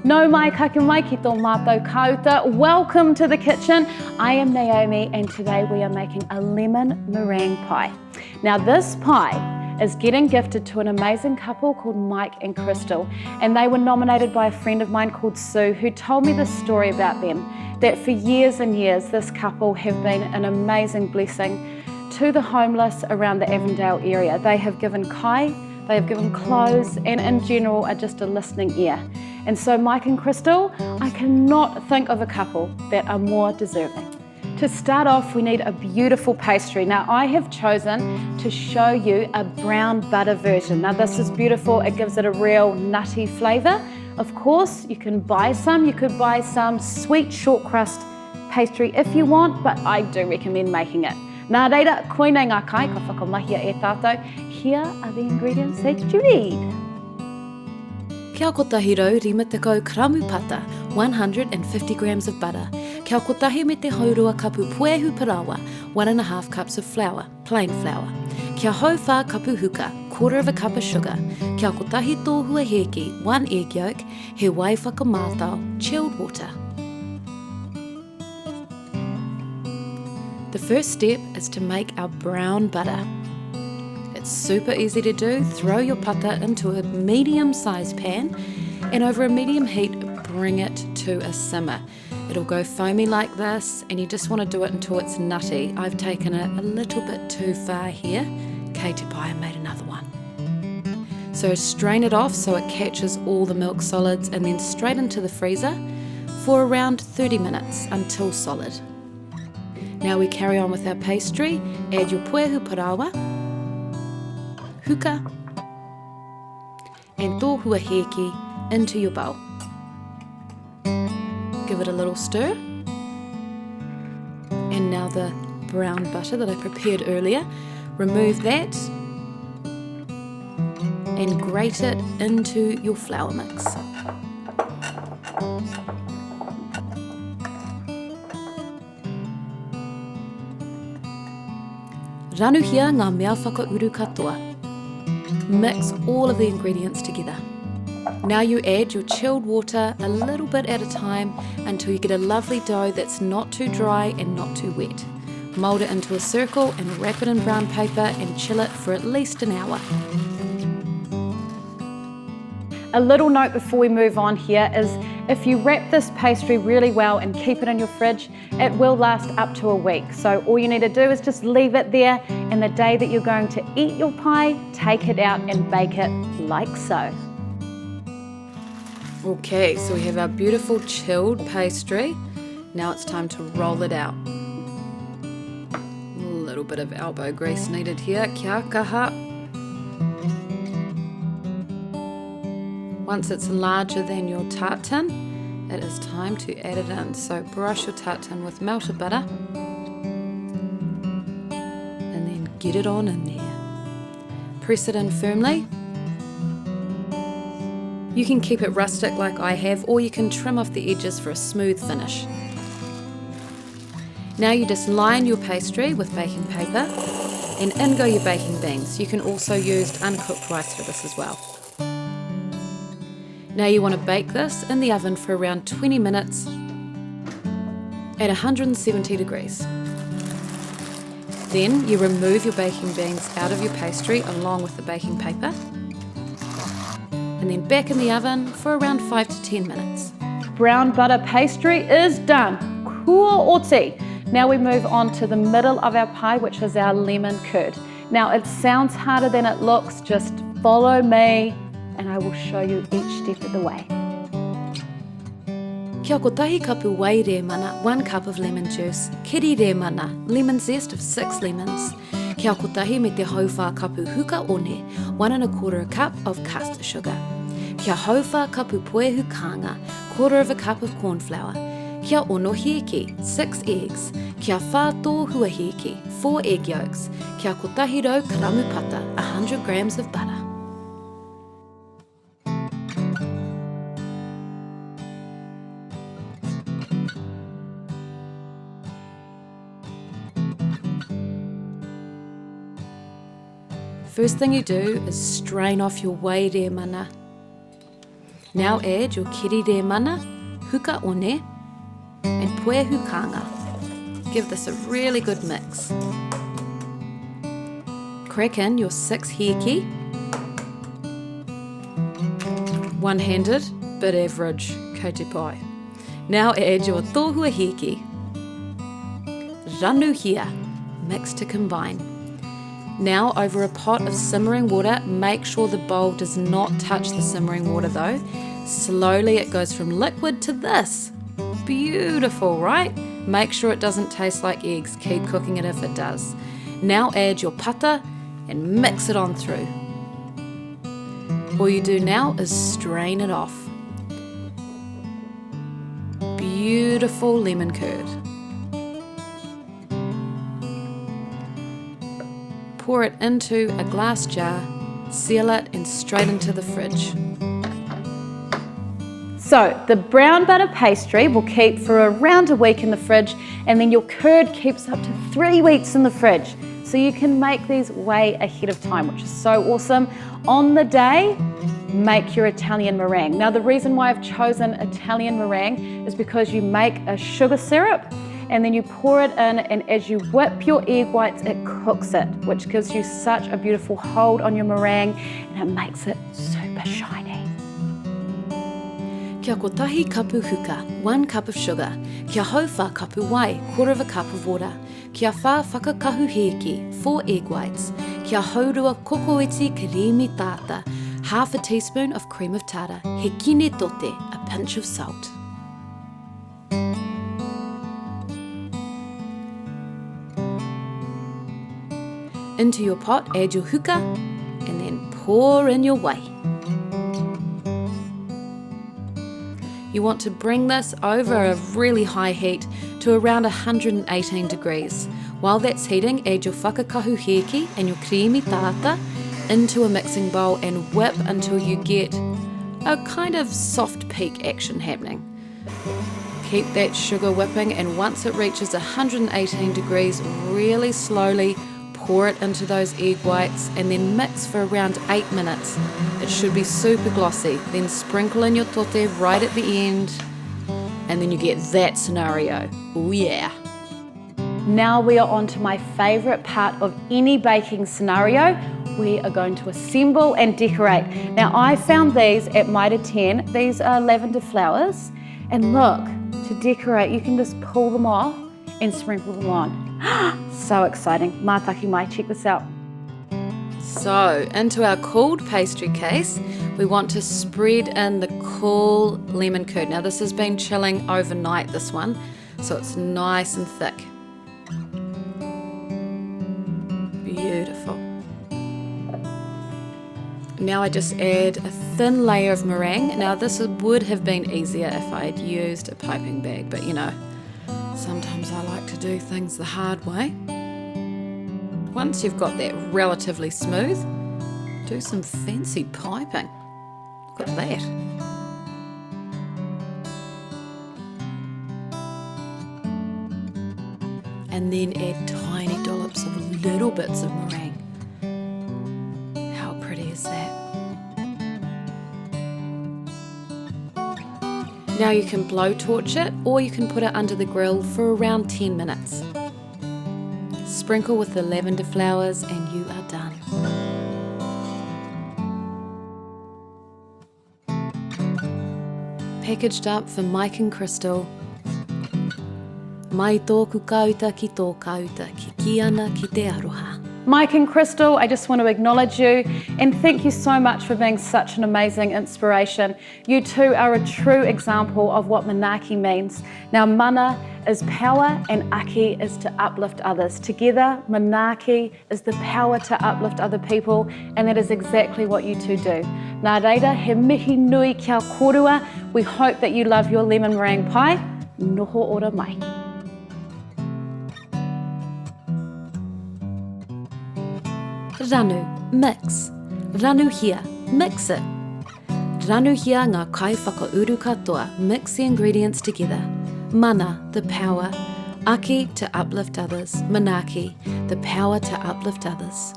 No mai kake mai ki tō mātou kauta. Welcome to the kitchen. I am Naomi and today we are making a lemon meringue pie. Now this pie is getting gifted to an amazing couple called Mike and Crystal, and they were nominated by a friend of mine called Sue, who told me this story about them, that for years and years this couple have been an amazing blessing to the homeless around the Avondale area. They have given kai, they have given clothes, and in general are just a listening ear. And so Mike and Crystal, I cannot think of a couple that are more deserving. To start off, we need a beautiful pastry. Now I have chosen to show you a brown butter version. Now this is beautiful, it gives it a real nutty flavour. Of course, you can buy some. You could buy some sweet short crust pastry if you want, but I do recommend making it. Nā reira, koina ngā kai, ka whakamahia e tātou. Here are the ingredients that you need. Kia kotahiro rima tekau kramu pata, 150 grams of butter. Kia kotahi me te haurua kapu puehu parawa, 1.5 cups of flour, plain flour. Kia hau whā kapu huka, 1/4 cup of sugar. Kia kotahi tōhua heki, 1 egg yolk, he wai whakamātau, chilled water. The first step is to make our brown butter. It's super easy to do. Throw your pata into a medium-sized pan and over a medium heat, bring it to a simmer. It'll go foamy like this and you just want to do it until it's nutty. I've taken it a little bit too far here. Kei te pai, I made another one. So strain it off so it catches all the milk solids and then straight into the freezer for around 30 minutes until solid. Now we carry on with our pastry. Add your puehu parawa, huka, and tōhua heki into your bowl. Give it a little stir. And now the brown butter that I prepared earlier, remove that and grate it into your flour mix. Ranuhia ngā mea whakauru katoa. Mix all of the ingredients together. Now you add your chilled water a little bit at a time until you get a lovely dough that's not too dry and not too wet. Mould it into a circle and wrap it in brown paper and chill it for at least an hour. A little note before we move on here is if you wrap this pastry really well and keep it in your fridge, it will last up to a week. So all you need to do is just leave it there, and the day that you're going to eat your pie, take it out and bake it like so. Okay, so we have our beautiful chilled pastry. Now it's time to roll it out. A little bit of elbow grease needed here. Kia kaha. Once it's larger than your tart tin, it is time to add it in. So brush your tart tin with melted butter and then get it on in there. Press it in firmly. You can keep it rustic like I have, or you can trim off the edges for a smooth finish. Now you just line your pastry with baking paper and in go your baking beans. You can also use uncooked rice for this as well. Now you want to bake this in the oven for around 20 minutes at 170 degrees. Then you remove your baking beans out of your pastry along with the baking paper, and then back in the oven for around 5 to 10 minutes. Brown butter pastry is done. Kua oti. Now we move on to the middle of our pie, which is our lemon curd. Now it sounds harder than it looks, just follow me and I will show you each step of the way. Kia kotahi kapu wai re mana, 1 cup of lemon juice. Kiri re mana, lemon zest of 6 lemons. Kia kotahi me te hau whā kapu huka one, 1.25 cup of caster sugar. Kia hau whā kapu puehu kānga, 1/4 cup of corn flour. Kia ono heki, 6 eggs. Kia whā tōhua heki, 4 egg yolks. Kia kotahi rau karamu pata, 100 grams of butter. First thing you do is strain off your waire mana. Now add your kirire mana, huka one, and pue hukanga. Give this a really good mix. Crack in your 6 heki, one-handed, but average, kei te pai. Now add your tohua heki, ranu hia, mix to combine. Now over a pot of simmering water, make sure the bowl does not touch the simmering water though. Slowly it goes from liquid to this. Beautiful, right? Make sure it doesn't taste like eggs, keep cooking it if it does. Now add your pata and mix it on through. All you do now is strain it off. Beautiful lemon curd. Pour it into a glass jar, seal it and straight into the fridge. So the brown butter pastry will keep for around a week in the fridge, and then your curd keeps up to 3 weeks in the fridge. So you can make these way ahead of time, which is so awesome. On the day, make your Italian meringue. Now the reason why I've chosen Italian meringue is because you make a sugar syrup and then you pour it in, and as you whip your egg whites, it cooks it, which gives you such a beautiful hold on your meringue and it makes it super shiny. Kia kotahi kapu huka, 1 cup of sugar. Kia hauwha kapu wai, 1/4 cup of water. Kia wha whakakahu heki, 4 egg whites. Kia haurua kokoeti kirimi tata, 1/2 teaspoon of cream of tartar. He kine tote, a pinch of salt. Into your pot, add your huka, and then pour in your whey. You want to bring this over a really high heat to around 118 degrees. While that's heating, add your whakakahu heki and your creamy tata into a mixing bowl and whip until you get a kind of soft peak action happening. Keep that sugar whipping, and once it reaches 118 degrees, really slowly pour it into those egg whites and then mix for around 8 minutes. It should be super glossy. Then sprinkle in your tote right at the end, and then you get that scenario. Oh yeah. Now we are on to my favourite part of any baking scenario. We are going to assemble and decorate. Now I found these at Mitre 10. These are lavender flowers, and look, to decorate you can just pull them off and sprinkle them on. So exciting. Mātaki mai, check this out. So into our cooled pastry case, we want to spread in the cool lemon curd. Now this has been chilling overnight, this one, so it's nice and thick. Beautiful. Now I just add a thin layer of meringue. Now this would have been easier if I had used a piping bag, but you know, sometimes I like to do things the hard way. Once you've got that relatively smooth, do some fancy piping. Look at that. And then add tiny dollops of little bits of meringue. How pretty is that? Now you can blowtorch it, or you can put it under the grill for around 10 minutes. Sprinkle with the lavender flowers and you are done. Packaged up for Mike and Crystal. Mai tōku kauta ki tō kauta, ki ana ki te aroha. Mike and Crystal, I just want to acknowledge you and thank you so much for being such an amazing inspiration. You two are a true example of what manaaki means. Now mana is power and aki is to uplift others. Together, manaaki is the power to uplift other people, and that is exactly what you two do. Nā reira, he mihi nui kia korua. We hope that you love your lemon meringue pie. Noho ora mai. Ranu, mix. Ranu hia, mix it. Ranu hia ngā kai whakauru katoa, mix the ingredients together. Mana, the power. Aki, to uplift others. Manaaki, the power to uplift others.